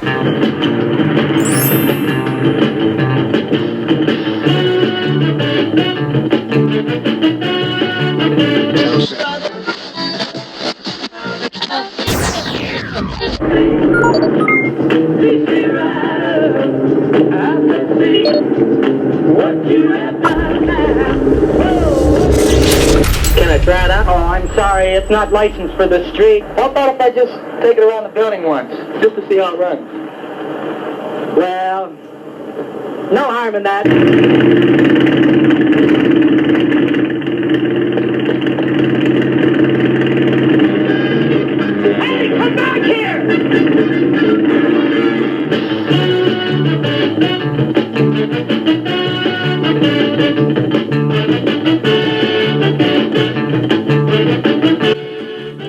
Can I try it out? Oh, I'm sorry, it's not licensed for the street. How about if I just take it around the building once, just to see how it runs? Well, no harm in that. Hey, come back here!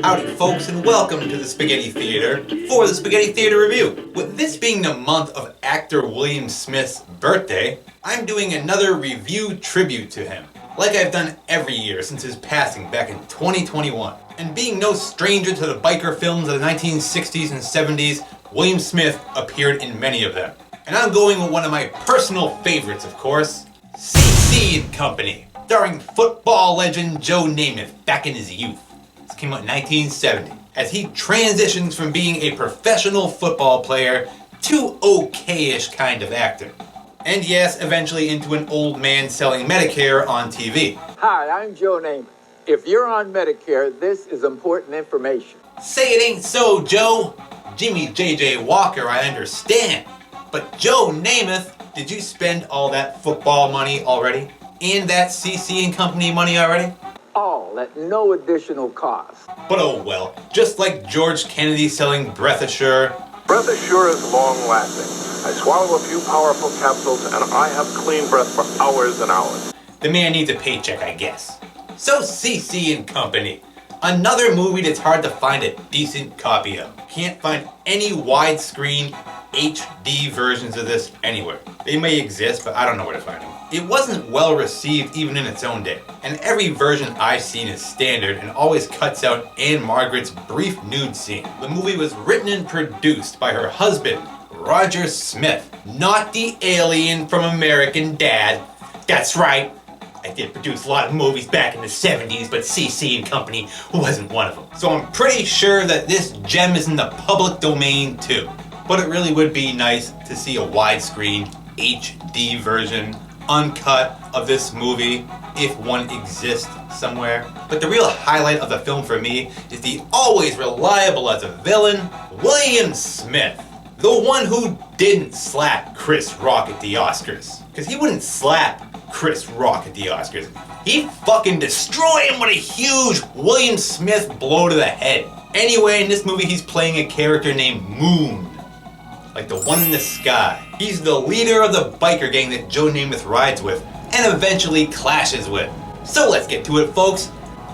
Howdy folks, and welcome to the Spaghetti Theater for the Spaghetti Theater Review. With this being the month of actor Willam Smith's birthday, I'm doing another review tribute to him, like I've done every year since his passing back in 2021. And being no stranger to the biker films of the 1960s and 70s, Willam Smith appeared in many of them. And I'm going with one of my personal favorites, of course, C.C. and Company, starring football legend Joe Namath back in his youth. This came out in 1970, as he transitions from being a professional football player to okay-ish kind of actor. And yes, eventually into an old man selling Medicare on TV. Hi, I'm Joe Namath. If you're on Medicare, this is important information. Say it ain't so, Joe. Jimmy J.J. Walker, I understand. But Joe Namath, did you spend all that football money already? And that C.C. and Company money already? All at no additional cost. But oh well, just like George Kennedy selling Breath Assure. Breath Assure is long-lasting. I swallow a few powerful capsules and I have clean breath for hours and hours. The man needs a paycheck, I guess. So C.C. and Company. Another movie that's hard to find a decent copy of. Can't find any widescreen HD versions of this anywhere. They may exist, but I don't know where to find them. It wasn't well received even in its own day, and every version I've seen is standard and always cuts out Ann-Margret's brief nude scene. The movie was written and produced by her husband, Roger Smith, not the alien from American Dad. That's right, I did produce a lot of movies back in the 70s, but C.C. and Company wasn't one of them. So I'm pretty sure that this gem is in the public domain too. But it really would be nice to see a widescreen HD version, uncut, of this movie, if one exists somewhere. But the real highlight of the film for me is the always reliable as a villain, Willam Smith. The one who didn't slap Chris Rock at the Oscars. Because he wouldn't slap Chris Rock at the Oscars. He'd fucking destroy him with a huge Willam Smith blow to the head. Anyway, in this movie he's playing a character named Moon. Like the one in the sky. He's the leader of the biker gang that Joe Namath rides with and eventually clashes with. So let's get to it, folks.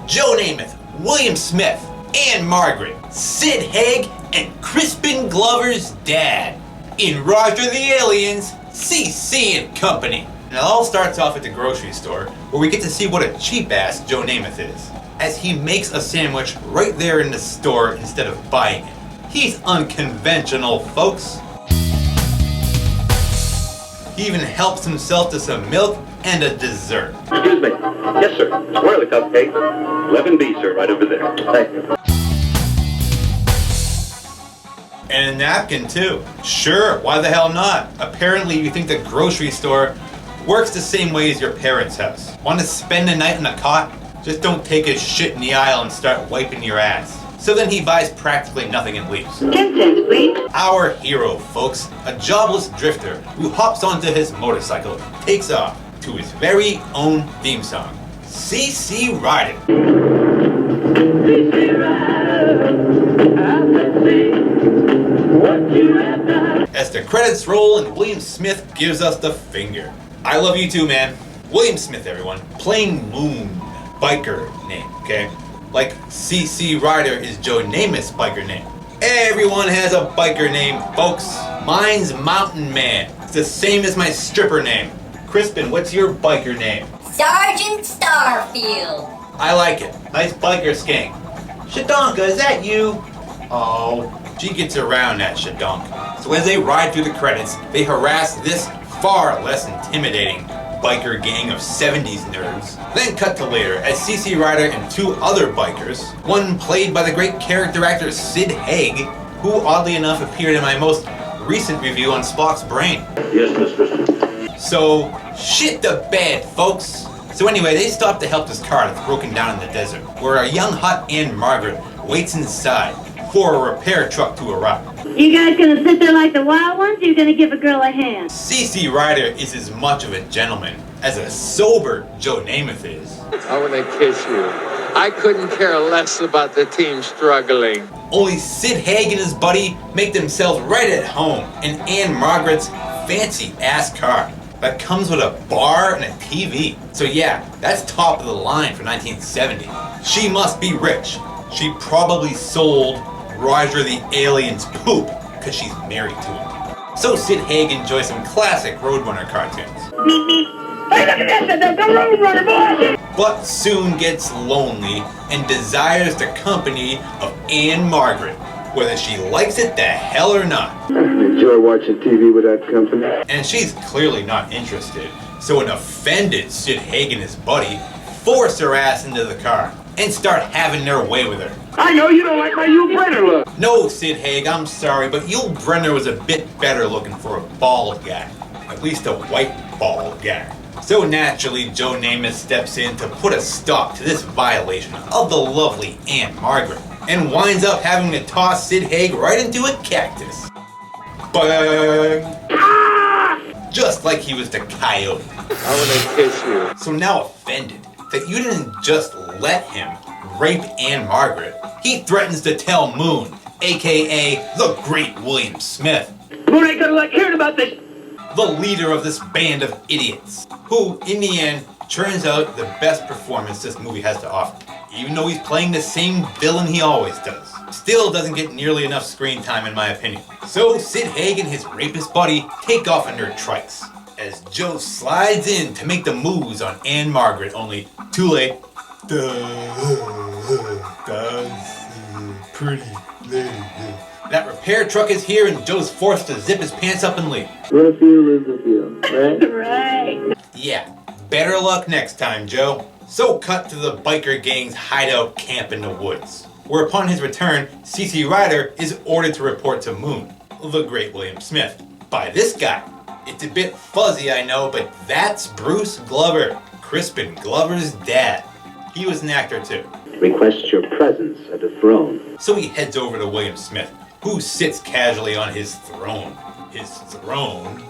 Joe Namath, Willam Smith, Ann-Margret, Sid Haig, and Crispin Glover's dad in Roger the Alien's C.C. and Company. And it all starts off at the grocery store, where we get to see what a cheap-ass Joe Namath is, as he makes a sandwich right there in the store instead of buying it. He's unconventional, folks. He even helps himself to some milk and a dessert. Excuse me. Yes, sir. Where are the cupcakes? 11B, sir, right over there. Thank you. And a napkin, too. Sure, why the hell not? Apparently you think the grocery store works the same way as your parents' house. Want to spend the night on a cot? Just don't take a shit in the aisle and start wiping your ass. So then he buys practically nothing and leaves. 10 cents, please. Our hero, folks, a jobless drifter who hops onto his motorcycle, takes off to his very own theme song, C.C. Riding. C.C. Rider, I said, see what you have done. As the credits roll and Willam Smith gives us the finger. I love you too, man. Willam Smith, everyone. Playing Moon. Biker name, okay? Like C.C. Rider is Joe Namath's biker name. Everyone has a biker name, folks. Mine's Mountain Man. It's the same as my stripper name. Crispin, what's your biker name? Sergeant Starfield. I like it. Nice biker skank. Shadonka, is that you? Oh, she gets around that Shadonka. So as they ride through the credits, they harass this far less intimidating biker gang of 70s nerds. Then cut to later as CC Rider and two other bikers, one played by the great character actor Sid Haig, who oddly enough appeared in my most recent review on Spock's Brain. Yes, Mistress. So, shit the bed, folks. So anyway, they stop to help this car that's broken down in the desert, where a young hot Ann-Margret waits inside for a repair truck to arrive. You guys gonna sit there like the wild ones, or you gonna give a girl a hand? CC Rider is as much of a gentleman as a sober Joe Namath is. I want to kiss you. I couldn't care less about the team struggling. Only Sid Haig and his buddy make themselves right at home in Ann-Margret's fancy-ass car that comes with a bar and a TV. So yeah, that's top of the line for 1970. She must be rich. She probably sold Roger the Alien's poop because she's married to him. So Sid Haig enjoys some classic Roadrunner cartoons. Hey, look at this, the Roadrunner, boy! But soon gets lonely and desires the company of Ann-Margret, whether she likes it the hell or not. I enjoy watching TV with that company. And she's clearly not interested, so an offended Sid Haig and his buddy force her ass into the car and start having their way with her. I know you don't like my Yul Brynner look. No, Sid Haig, I'm sorry, but Yul Brynner was a bit better looking for a bald guy. At least a white bald guy. So naturally, Joe Namath steps in to put a stop to this violation of the lovely Ann-Margret, and winds up having to toss Sid Haig right into a cactus. Bang! Just like he was the coyote. I want to kiss you. So now offended that you didn't just let him rape Ann-Margret, he threatens to tell Moon, aka the great Willam Smith, Moon ain't gonna like hearing about this. the leader of this band of idiots, who in the end turns out the best performance this movie has to offer, even though he's playing the same villain he always does. Still doesn't get nearly enough screen time in my opinion. So Sid Haig and his rapist buddy take off in their trikes, as Joe slides in to make the moves on Ann-Margret, only too late. Pretty lady. That repair truck is here and Joe's forced to zip his pants up and leave. What a feel is the feel, right? Right. Yeah, better luck next time, Joe. So cut to the biker gang's hideout camp in the woods, where upon his return, CC Rider is ordered to report to Moon, the great Willam Smith, by this guy. It's a bit fuzzy, I know, but that's Bruce Glover, Crispin Glover's dad. He was an actor too. Request your presence at the throne. So he heads over to Willam Smith, who sits casually on his throne. His throne,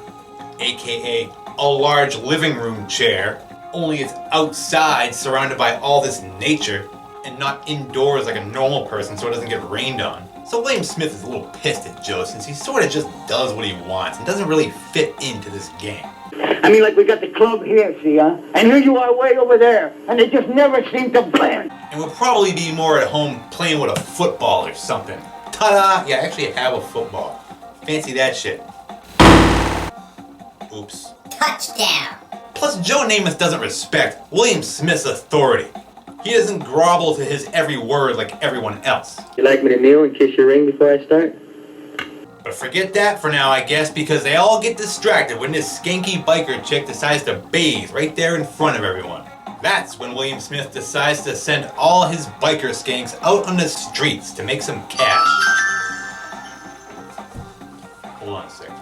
aka a large living room chair, only it's outside surrounded by all this nature and not indoors like a normal person so it doesn't get rained on. So Willam Smith is a little pissed at Joe since he sort of just does what he wants and doesn't really fit into this game. I mean, like we got the club here, see, huh? And here you are way over there, and they just never seem to blend. And would probably be more at home playing with a football or something. Ta-da! Yeah, I actually have a football. Fancy that shit. Oops. Touchdown. Plus, Joe Namath doesn't respect Willam Smith's authority. He doesn't grovel to his every word like everyone else. You like me to kneel and kiss your ring before I start? But forget that for now, I guess, because they all get distracted when this skanky biker chick decides to bathe right there in front of everyone. That's when Willam Smith decides to send all his biker skanks out on the streets to make some cash. Hold on a second.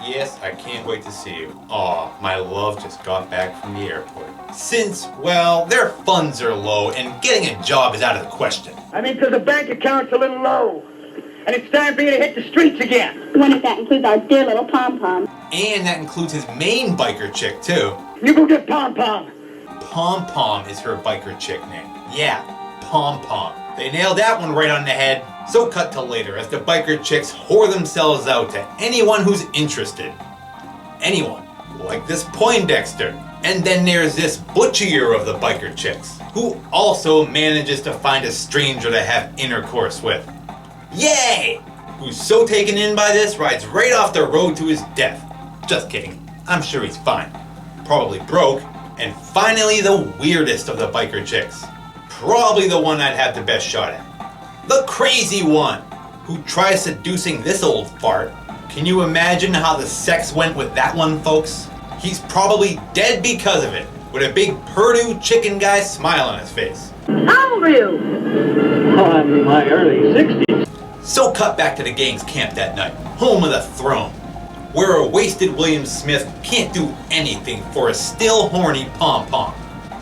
Yes, I can't wait to see you. Aw, my love just got back from the airport. Since, well, their funds are low and getting a job is out of the question. I mean, 'cause the bank account's a little low. And it's time for you to hit the streets again. One if that includes our dear little pom-pom. And that includes his main biker chick, too. You go get Pom-Pom. Pom-Pom is her biker chick name. Yeah, Pom-Pom. They nailed that one right on the head. So cut to later as the biker chicks whore themselves out to anyone who's interested. Anyone. Like this Poindexter. And then there's this butchier of the biker chicks, who also manages to find a stranger to have intercourse with. Yay! Who's so taken in by this, rides right off the road to his death. Just kidding. I'm sure he's fine. Probably broke. And finally the weirdest of the biker chicks. Probably the one I'd have the best shot at. The crazy one! who tries seducing this old fart. Can you imagine how the sex went with that one, folks? He's probably dead because of it, with a big Purdue chicken guy smile on his face. How old are you? Oh, I'm in my early 60s. So cut back to the gang's camp that night, home of the throne, where a wasted Willam Smith can't do anything for a still horny pom-pom.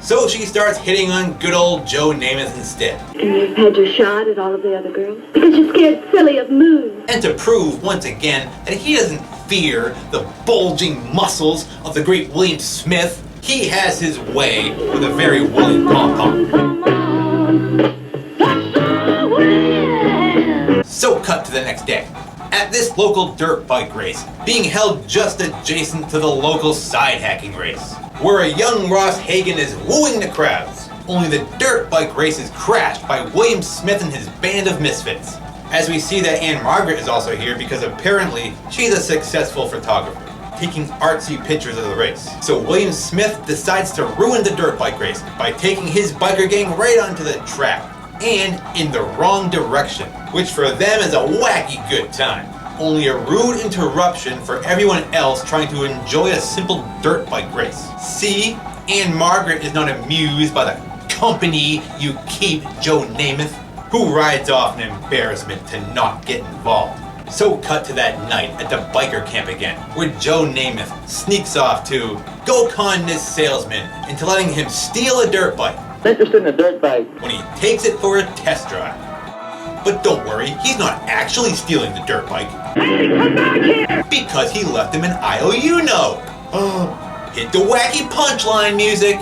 So she starts hitting on good old Joe Namath instead. And you've had your shot at all of the other girls? Because you're scared silly of moons. And to prove once again that he doesn't fear the bulging muscles of the great Willam Smith, he has his way with a very woolly pom-pom. Come on, that's the way. So cut to the next day, at this local dirt bike race, being held just adjacent to the local side hacking race, where a young Ross Hagen is wooing the crowds. Only the dirt bike race is crashed by Willam Smith and his band of misfits. As we see that Ann-Margret is also here because apparently she's a successful photographer, taking artsy pictures of the race. So Willam Smith decides to ruin the dirt bike race by taking his biker gang right onto the track, and in the wrong direction, which for them is a wacky good time. Only a rude interruption for everyone else trying to enjoy a simple dirt bike race. See, Ann-Margret is not amused by the company you keep, Joe Namath, who rides off in embarrassment to not get involved. So cut to that night at the biker camp again, where Joe Namath sneaks off to go con this salesman into letting him steal a dirt bike. Interested in a dirt bike. When he takes it for a test drive. But don't worry, he's not actually stealing the dirt bike. Hey, come back here! Because he left him an IOU note. Hit the wacky punchline music.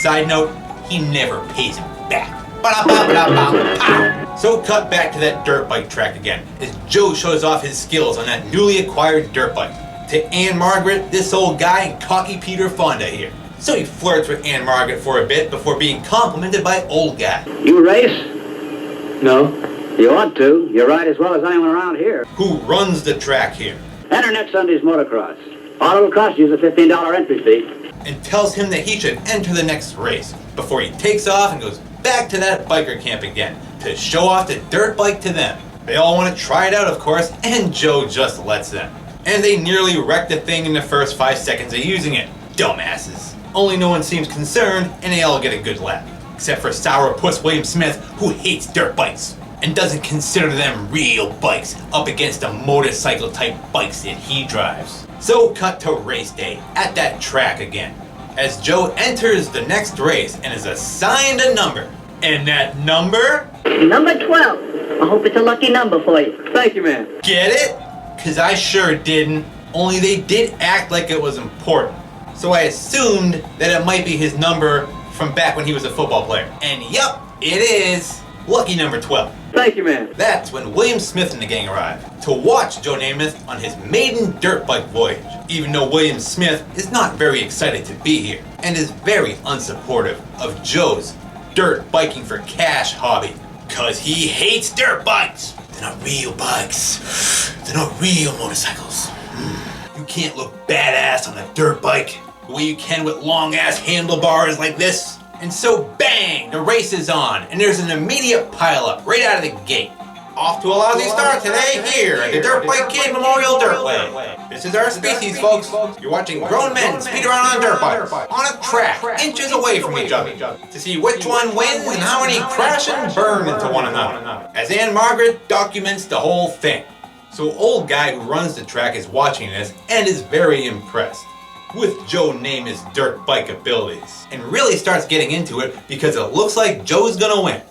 Side note, he never pays him back. Ba-da-ba-ba-ba-pow. So cut back to that dirt bike track again, as Joe shows off his skills on that newly acquired dirt bike. To Ann-Margret, this old guy, and cocky Peter Fonda here. So he flirts with Ann-Margret for a bit before being complimented by old guy. You race? No. You ought to. You ride as well as anyone around here. Who runs the track here. Enter next Sunday's motocross. All it'll cost you is a $15 entry fee. And tells him that he should enter the next race before he takes off and goes back to that biker camp again to show off the dirt bike to them. They all want to try it out, of course, and Joe just lets them. And they nearly wreck the thing in the first 5 seconds of using it. Dumbasses. Only no one seems concerned, and they all get a good laugh. Except for sourpuss Willam Smith, who hates dirt bikes and doesn't consider them real bikes up against the motorcycle type bikes that he drives. So cut to race day at that track again, as Joe enters the next race and is assigned a number. And that number? Number 12. I hope it's a lucky number for you. Thank you, man. Get it? Cause I sure didn't, only they did act like it was important. So I assumed that it might be his number from back when he was a football player. And yup, it is lucky number 12. Thank you, man. That's when Willam Smith and the gang arrived to watch Joe Namath on his maiden dirt bike voyage, even though Willam Smith is not very excited to be here and is very unsupportive of Joe's dirt biking for cash hobby, cause he hates dirt bikes. They're not real bikes. They're not real motorcycles. You can't look badass on a dirt bike the way you can with long ass handlebars like this. And so bang, the race is on, and there's an immediate pileup right out of the gate. Off to a lousy start today here at the Dirt Bike Kid Memorial Dirtway. This is our species, folks. You're watching grown men speed around on dirt bikes, on a track, inches away from each other, to see which one wins and how many crash and burn into one another, as Ann-Margret documents the whole thing. So old guy who runs the track is watching this and is very impressed with Joe Namath's dirt bike abilities, and really starts getting into it because it looks like Joe's gonna win.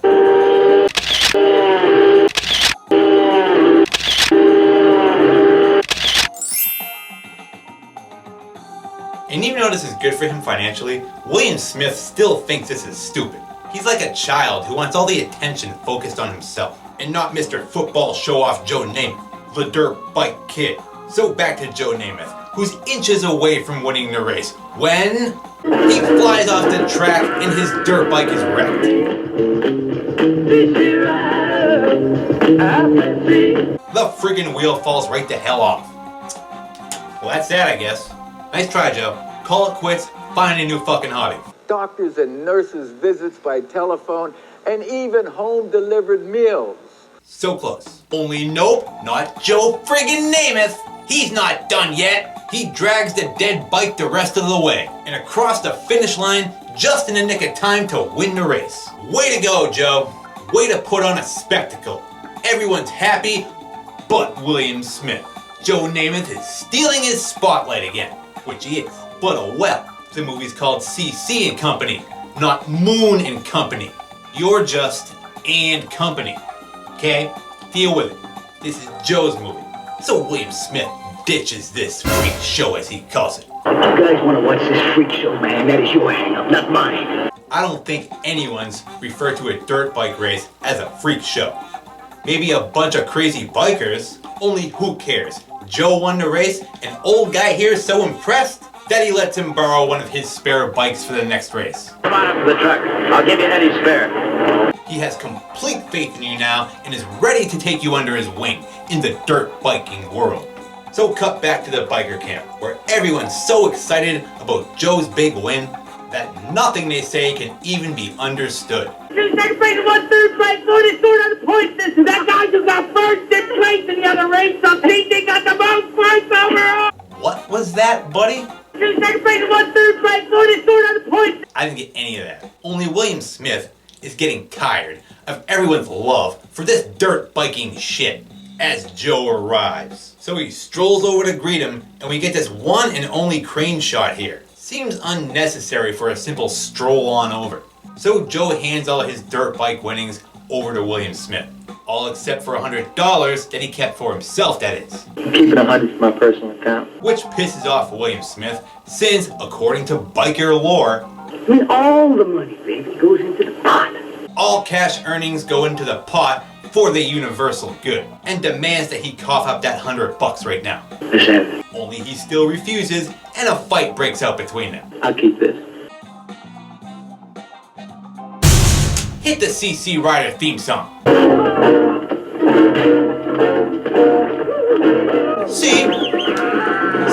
And even though this is good for him financially, Willam Smith still thinks this is stupid. He's like a child who wants all the attention focused on himself, and not Mr. Football Show-Off Joe Namath, the dirt bike kid. So back to Joe Namath, who's inches away from winning the race, when he flies off the track and his dirt bike is wrecked. The friggin' wheel falls right the hell off. Well, that's that, I guess. Nice try, Joe. Call it quits, find a new fucking hobby. Doctors and nurses' visits by telephone, and even home-delivered meals. So close. Only nope, not Joe friggin' Namath. He's not done yet. He drags the dead bike the rest of the way and across the finish line just in the nick of time to win the race. Way to go, Joe. Way to put on a spectacle. Everyone's happy but Willam Smith. Joe Namath is stealing his spotlight again, which he is. But oh well, the movie's called CC and Company, not Moon and Company. You're just and Company. Okay? Deal with it. This is Joe's movie. So Willam Smith ditches this freak show as he calls it. If you guys want to watch this freak show, man, that is your hang-up, not mine. I don't think anyone's referred to a dirt bike race as a freak show. Maybe a bunch of crazy bikers, only who cares? Joe won the race, and old guy here is so impressed that he lets him borrow one of his spare bikes for the next race. Come on up to the truck. I'll give you any spare. He has complete faith in you now and is ready to take you under his wing in the dirt biking world. So cut back to the biker camp, where everyone's so excited about Joe's big win that nothing they say can even be understood. Second place, 1/3 place, 40 sort on the point system. That guy who got first in place in the other race, so they got the most points overall. What was that, buddy? Second place, 1/3 place, 40 sort on the point. I didn't get any of that. Only Willam Smith is getting tired of everyone's love for this dirt biking shit as Joe arrives. So he strolls over to greet him, and we get this one and only crane shot here. Seems unnecessary for a simple stroll on over. So Joe hands all his dirt bike winnings over to Willam Smith. All except for $100 that he kept for himself, that is. I'm keeping 100 for my personal account. Which pisses off Willam Smith, since, according to biker lore, I mean, all the money, baby, goes into the pot. all cash earnings go into the pot for the universal good, and demands that he cough up that $100 right now. Let's have it. Only he still refuses, and a fight breaks out between them. I'll keep this. Hit the CC Rider theme song. See?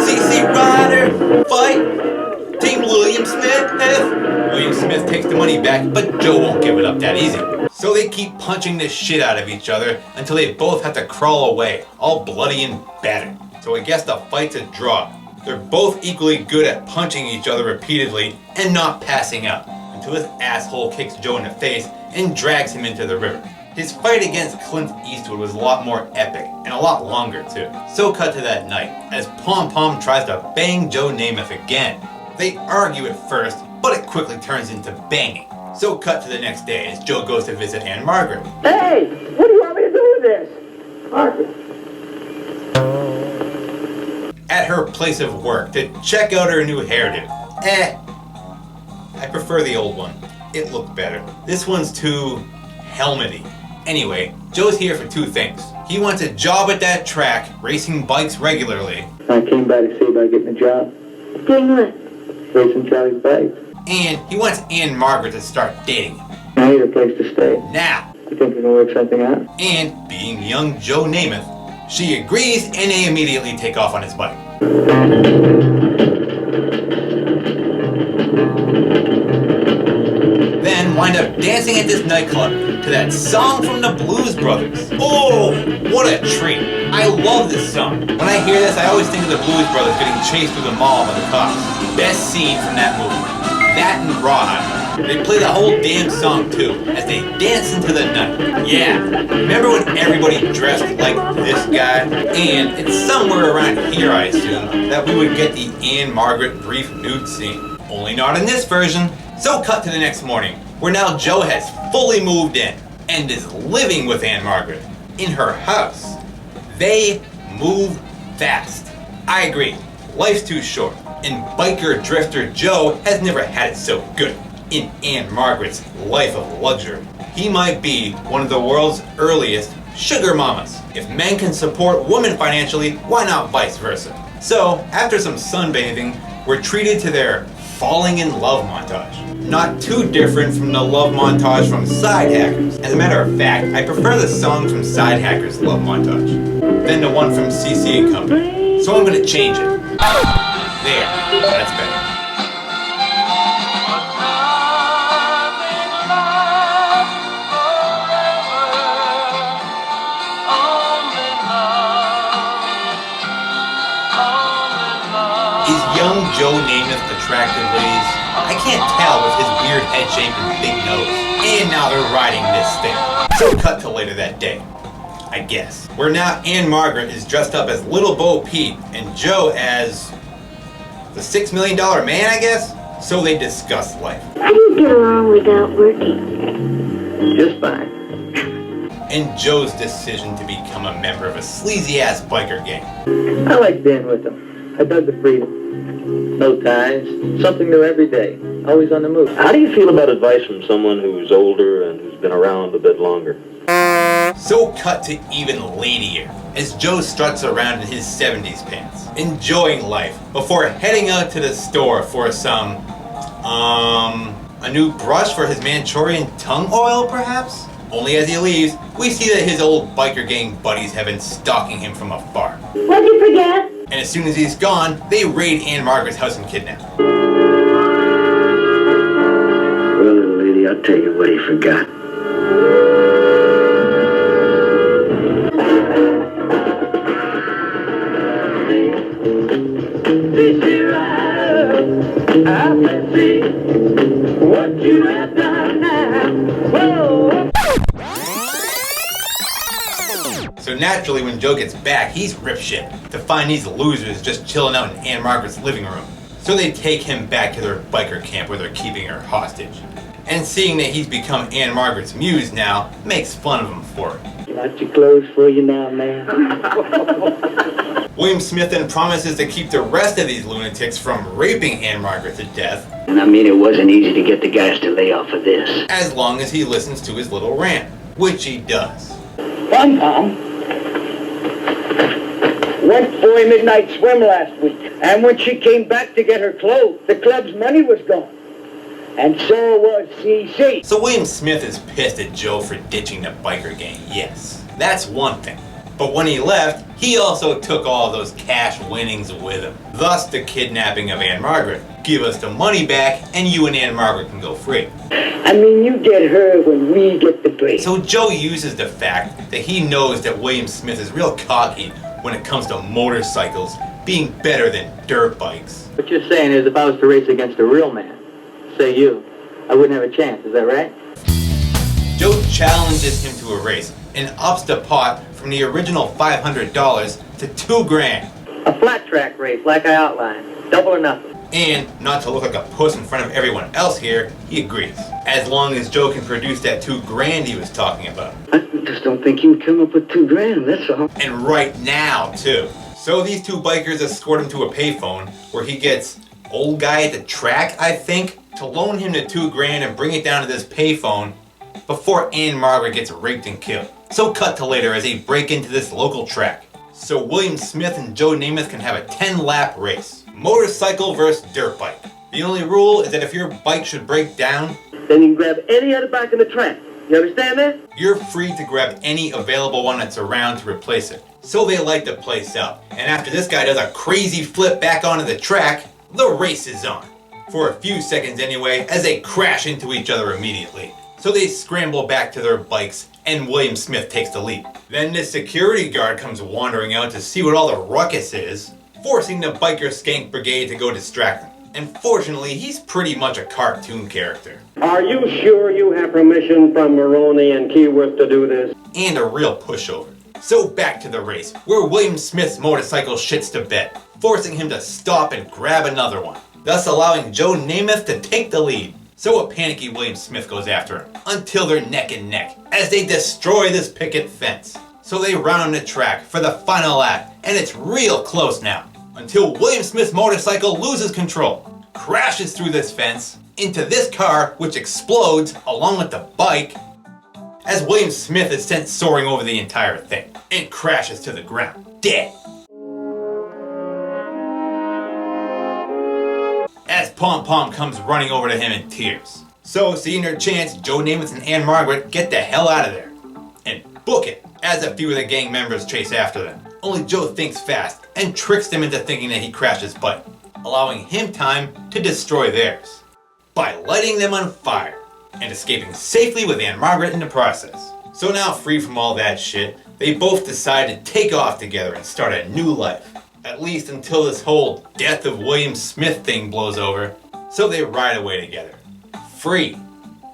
CC Rider, fight! Team Willam Smith. Willam Smith takes the money back, but Joe won't give it up that easy. So they keep punching the shit out of each other until they both have to crawl away, all bloody and battered. So I guess the fight's a draw. They're both equally good at punching each other repeatedly and not passing out, until his asshole kicks Joe in the face and drags him into the river. His fight against Clint Eastwood was a lot more epic, and a lot longer too. So cut to that night, as Pom Pom tries to bang Joe Namath again. They argue at first, but it quickly turns into banging. So cut to the next day as Joe goes to visit Ann-Margret. Hey, what do you want me to do with this? Margaret. At her place of work to check out her new hairdo. I prefer the old one. It looked better. This one's too helmety. Anyway, Joe's here for two things. He wants a job at that track, racing bikes regularly. I came by to see about getting a job. Doing what? Racing Charlie's bikes. And he wants Ann-Margret to start dating him. I need a place to stay. Now. You think we can work something out? And, being young Joe Namath, she agrees and they immediately take off on his bike. Then wind up dancing at this nightclub to that song from the Blues Brothers. Oh, what a treat. I love this song. When I hear this, I always think of the Blues Brothers getting chased through the mall by the cops. Best scene from that movie. That and Rawhide. They play the whole damn song too, as they dance into the night. Yeah, remember when everybody dressed like this guy? And it's somewhere around here, I assume, that we would get the Ann-Margret brief nude scene. Only not in this version. So cut to the next morning, where now Joe has fully moved in, and is living with Ann-Margret in her house. They move fast. I agree, life's too short, and biker drifter Joe has never had it so good in Ann-Margret's life of luxury. He might be one of the world's earliest sugar mamas. If men can support women financially, why not vice versa? So, after some sunbathing, we're treated to their falling in love montage. Not too different from the love montage from Side Hackers. As a matter of fact, I prefer the song from Side Hackers' love montage than the one from CC and Company. So I'm gonna change it. There, that's better. Namath attractive ladies? I can't tell with his weird head shape and big nose. And now they're riding this thing. So cut to later that day, I guess. Where now Ann-Margret is dressed up as Little Bo Peep and Joe as the $6 million man, I guess? So they discuss life. How do you get along without working? Just fine. And Joe's decision to become a member of a sleazy-ass biker gang. I like being with them. I dug the freedom. No ties. Something new every day. Always on the move. How do you feel about advice from someone who's older and who's been around a bit longer? So cut to even ladier as Joe struts around in his 70s pants, enjoying life before heading out to the store for some, a new brush for his Manchurian tongue oil perhaps? Only as he leaves, we see that his old biker gang buddies have been stalking him from afar. What'd you forget? And as soon as he's gone, they raid Ann-Margret's house and kidnap her. Well, little lady, I'll tell you what he forgot. This year I see what you have done now. Whoa. So naturally, when Joe gets back, he's ripshit to find these losers just chilling out in Ann-Margret's living room. So they take him back to their biker camp where they're keeping her hostage. And seeing that he's become Ann-Margret's muse now, makes fun of him for it. Got your clothes for you now, man. Willam Smith then promises to keep the rest of these lunatics from raping Ann-Margret to death. And I mean, it wasn't easy to get the guys to lay off of this. As long as he listens to his little rant, which he does. One Tom went for a midnight swim last week, and when she came back to get her clothes, the club's money was gone. And so was CC. So Willam Smith is pissed at Joe for ditching the biker gang, yes. That's one thing. But when he left, he also took all those cash winnings with him. Thus the kidnapping of Ann-Margret. Give us the money back and you and Ann-Margret can go free. I mean, you get her when we get the place. So Joe uses the fact that he knows that Willam Smith is real cocky when it comes to motorcycles being better than dirt bikes. What you're saying is if I was to race against a real man, say you, I wouldn't have a chance, is that right? Joe challenges him to a race and ups the pot from the original $500 to $2,000. A flat track race, like I outlined. Double or nothing. And, not to look like a puss in front of everyone else here, he agrees. As long as Joe can produce that $2,000 he was talking about. I just don't think you can come up with $2,000, that's all. And right now, too. So these two bikers escort him to a payphone where he gets old guy at the track, I think, to loan him the $2,000 and bring it down to this payphone before Ann-Margret gets raped and killed. So cut to later as they break into this local track. So Willam Smith and Joe Namath can have a 10-lap race. Motorcycle versus dirt bike. The only rule is that if your bike should break down, Then you can grab any other bike in the track. You understand that? you're free to grab any available one that's around to replace it. So they light the place up. And after this guy does a crazy flip back onto the track, the race is on. For a few seconds anyway, as they crash into each other immediately. So they scramble back to their bikes, and Willam Smith takes the lead. Then the security guard comes wandering out to see what all the ruckus is, forcing the biker skank brigade to go distract him. And fortunately, he's pretty much a cartoon character. Are you sure you have permission from Maroney and Keyworth to do this? And a real pushover. So back to the race, where Willam Smith's motorcycle shits the bed, forcing him to stop and grab another one, thus allowing Joe Namath to take the lead. So a panicky Willam Smith goes after him, until they're neck and neck, as they destroy this picket fence. So they run on the track for the final lap, and it's real close now, until Willam Smith's motorcycle loses control, crashes through this fence, into this car, which explodes along with the bike, as Willam Smith is sent soaring over the entire thing, and crashes to the ground, dead. As Pom Pom comes running over to him in tears. So, seeing their chance, Joe Namath and Ann-Margret get the hell out of there. And book it, as a few of the gang members chase after them. Only Joe thinks fast, and tricks them into thinking that he crashed his bike, allowing him time to destroy theirs, by lighting them on fire, and escaping safely with Ann-Margret in the process. So now free from all that shit, they both decide to take off together and start a new life. At least until this whole death of Willam Smith thing blows over. So they ride away together. Free.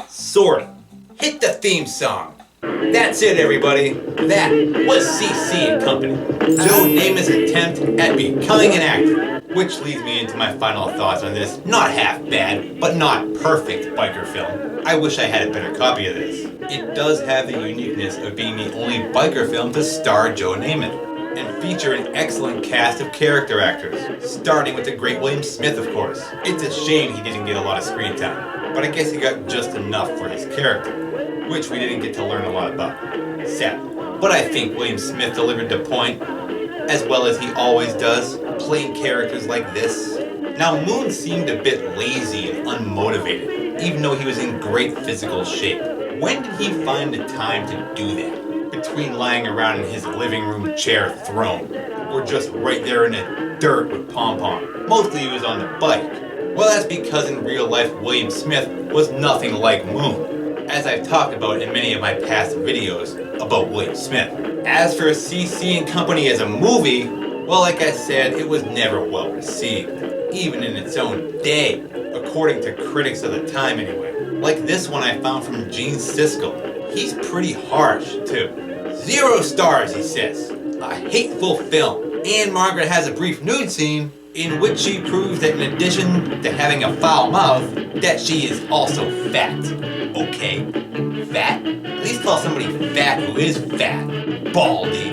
Sorta. Hit the theme song. That's it, everybody. That was CC and Company. Joe Namath's attempt at becoming an actor. Which leads me into my final thoughts on this not half bad, but not perfect biker film. I wish I had a better copy of this. It does have the uniqueness of being the only biker film to star Joe Namath, and feature an excellent cast of character actors, starting with the great Willam Smith, of course. It's a shame he didn't get a lot of screen time, but I guess he got just enough for his character, which we didn't get to learn a lot about. Sad. But I think Willam Smith delivered the point, as well as he always does, playing characters like this. Now, Moon seemed a bit lazy and unmotivated, even though he was in great physical shape. When did he find the time to do that? Between lying around in his living room chair throne, or just right there in the dirt with Pom Pom. Mostly he was on the bike. Well, that's because in real life Willam Smith was nothing like Moon, as I've talked about in many of my past videos about Willam Smith. As for CC and Company as a movie, well, like I said, it was never well received, even in its own day, according to critics of the time anyway. Like this one I found from Gene Siskel. He's pretty harsh, too. 0 stars, he says. A hateful film. Ann-Margret has a brief nude scene in which she proves that in addition to having a foul mouth, that she is also fat. Okay, fat? At least call somebody fat who is fat. Baldy.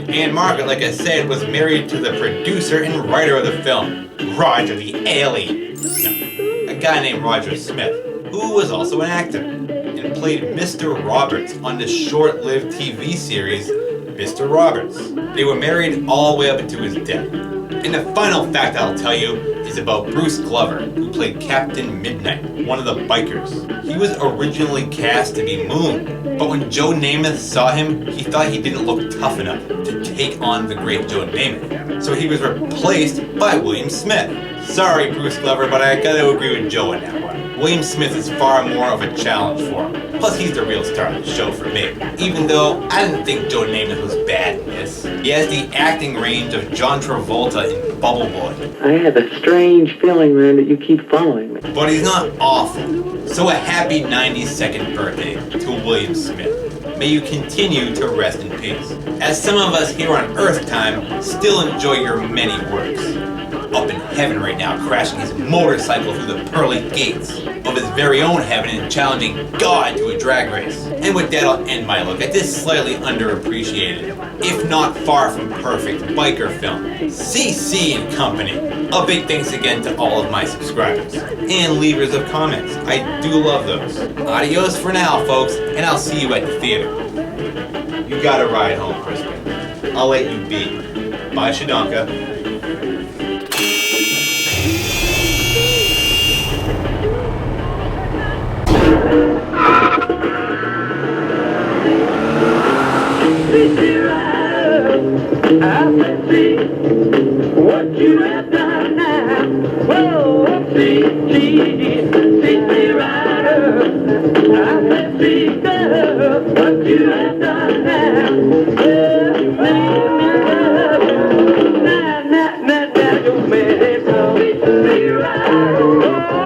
Ann-Margret, like I said, was married to the producer and writer of the film, Roger the Alien. No, a guy named Roger Smith, who was also an actor, and played Mr. Roberts on the short-lived TV series, Mr. Roberts. They were married all the way up into his death. And the final fact I'll tell you is about Bruce Glover, who played Captain Midnight, one of the bikers. He was originally cast to be Moon, but when Joe Namath saw him, he thought he didn't look tough enough to take on the great Joe Namath. So he was replaced by Willam Smith. Sorry, Bruce Glover, but I gotta agree with Joe on that one. Willam Smith is far more of a challenge for him. Plus, he's the real star of the show for me. Even though I didn't think Joe Namath was bad in this. He has the acting range of John Travolta in Bubble Boy. I have a strange feeling, man, that you keep following me. But he's not awful. So a happy 92nd birthday to Willam Smith. May you continue to rest in peace. As some of us here on Earth time still enjoy your many works. Up in heaven right now, crashing his motorcycle through the pearly gates of his very own heaven and challenging God to a drag race. And with that, I'll end my look at this slightly underappreciated, if not far from perfect, biker film, CC and Company. A big thanks again to all of my subscribers and leavers of comments. I do love those. Adios for now, folks, and I'll see you at the theater. You gotta ride home, Crispin. I'll let you be. Bye, Shadonka. What you have done now? Whoa, see, rider. I said, see, girl, what you have done.